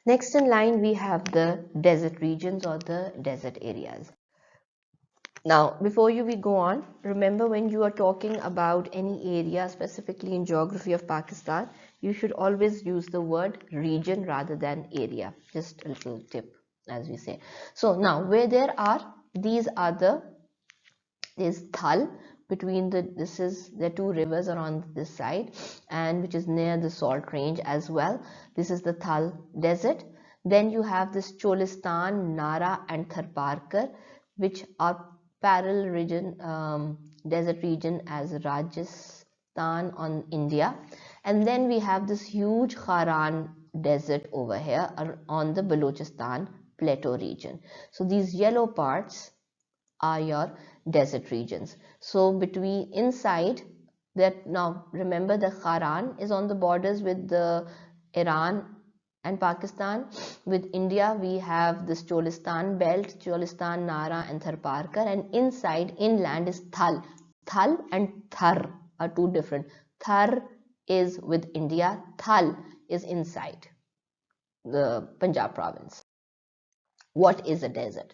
Next in line, we have the desert regions or the desert areas. Now, before we go on, remember when you are talking about any area, specifically in geography of Pakistan, you should always use the word region rather than area. Just a little tip, as we say. So now, where there are, these are is Thal, between the two rivers are on this side, and which is near the salt range as well. This is the Thal desert. Then you have this Cholistan, Nara and Tharparkar, which are parallel region, desert region as Rajasthan on India. And then we have this huge Kharan desert over here on the Balochistan plateau region. So these yellow parts are your desert regions. So between inside that, now remember the Kharan is on the borders with the Iran and Pakistan. With India we have this Cholistan belt, Cholistan, Nara and Tharparkar, and inside inland is Thal. Thal and Thar are two different. Thar is with India, Thal is inside the Punjab province. What is a desert?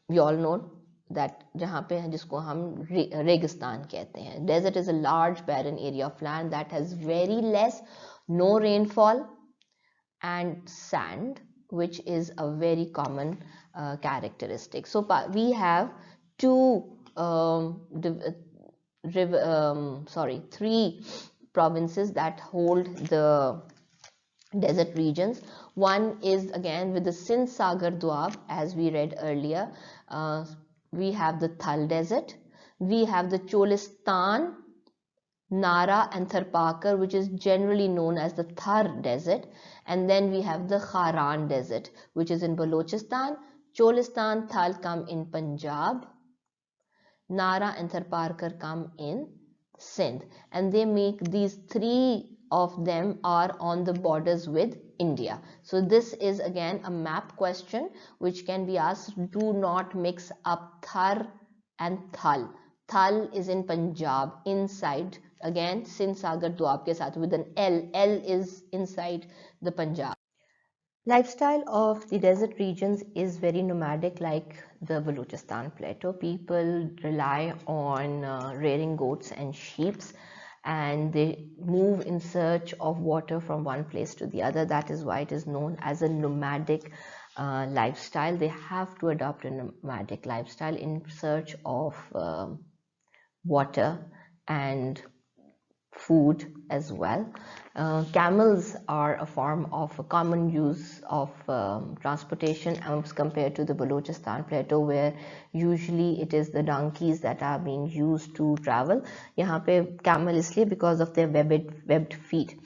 We all know that जहाँ पे जिसको हम रेगिस्तान कहते हैं. Desert is a large barren area of land that has very less, no rainfall and sand, which is a very common characteristic. So we have three provinces that hold the desert regions. One is again with the Sindh Sagar Doab, as we read earlier. We have the Thal desert, we have the Cholistan, Nara and Tharparkar, which is generally known as the Thar desert, and then we have the Kharan desert, which is in Balochistan. Cholistan, Thal come in Punjab, Nara and Tharparkar come in Sindh, and they make these three of them are on the borders with India. So this is again a map question which can be asked. Do not mix up Thar and Thal. Thal is in Punjab, inside, again Sindh Sagar Doab ke saath with an L. L is inside the Punjab. Lifestyle of the desert regions is very nomadic, like the Balochistan plateau. People rely on rearing goats and sheep, and they move in search of water from one place to the other. That is why it is known as a nomadic lifestyle. They have to adopt a nomadic lifestyle in search of water and food as well. Camels are a form of a common use of transportation as compared to the Balochistan plateau, where usually it is the donkeys that are being used to travel. यहाँ पे camel इसलिए because of their webbed feet.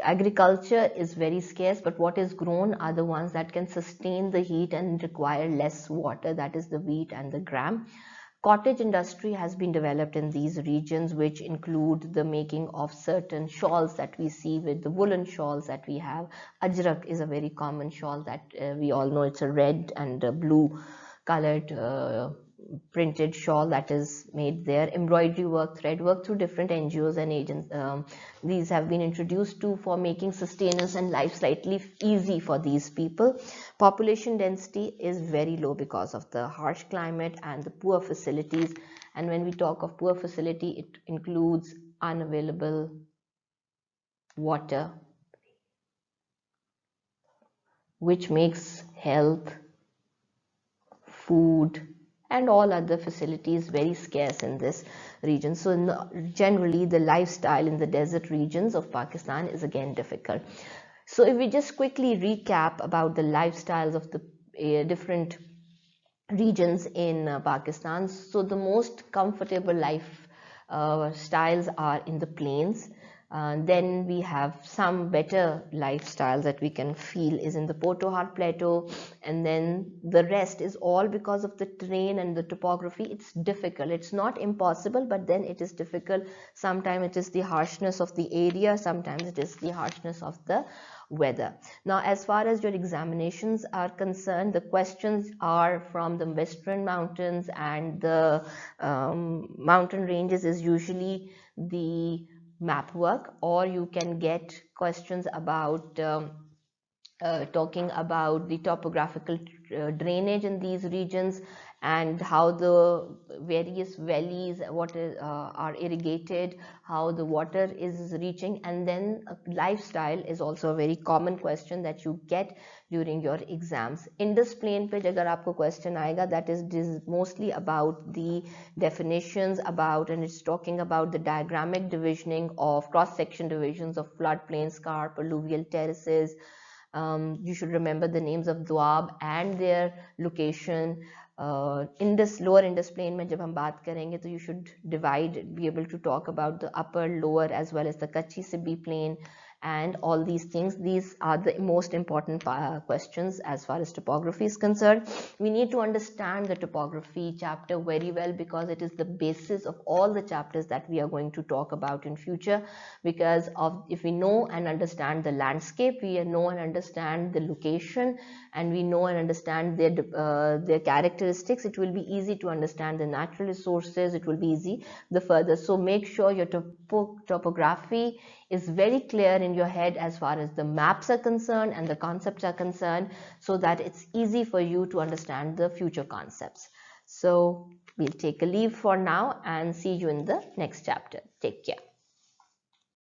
Agriculture is very scarce, but what is grown are the ones that can sustain the heat and require less water, that is the wheat and the gram. Cottage industry has been developed in these regions, which include the making of certain shawls that we see with the woolen shawls that we have. Ajrak is a very common shawl that we all know. It's a red and a blue colored printed shawl that is made there. Embroidery work, thread work through different NGOs and agents. These have been introduced for making sustenance and life slightly easy for these people. Population density is very low because of the harsh climate and the poor facilities. And when we talk of poor facility, it includes unavailable water, which makes health, food, and all other facilities very scarce in this region. So generally the lifestyle in the desert regions of Pakistan is again difficult. So if we just quickly recap about the lifestyles of the different regions in Pakistan. So the most comfortable life styles are in the plains. Then we have some better lifestyles that we can feel is in the Potohar Plateau, and then the rest is all because of the terrain and the topography. It's difficult. It's not impossible, but then it is difficult. Sometimes it is the harshness of the area, sometimes it is the harshness of the weather. Now, as far as your examinations are concerned, the questions are from the Western Mountains and the mountain ranges is usually the map work, or you can get questions about talking about the topographical drainage in these regions and how the various valleys are irrigated, how the water is reaching. And then lifestyle is also a very common question that you get during your exams. Indus plain pe agar aapko question aayega, that is mostly about the definitions about, and it's talking about the diagrammic divisioning of cross section divisions of floodplain, scarp, alluvial terraces. You should remember the names of Doab and their location. Indus, lower Indus plain में जब हम बात करेंगे तो you should be able to talk about the upper, lower as well as the Kachi Sibi plain and all these things. These are the most important questions as far as topography is concerned. We need to understand the topography chapter very well because it is the basis of all the chapters that we are going to talk about in future. Because if we know and understand the landscape, we know and understand the location, and we know and understand their characteristics, it will be easy to understand the natural resources. It will be easy the further. So make sure your topography is very clear in your head as far as the maps are concerned and the concepts are concerned, so that it's easy for you to understand the future concepts. So we'll take a leave for now and see you in the next chapter. Take care.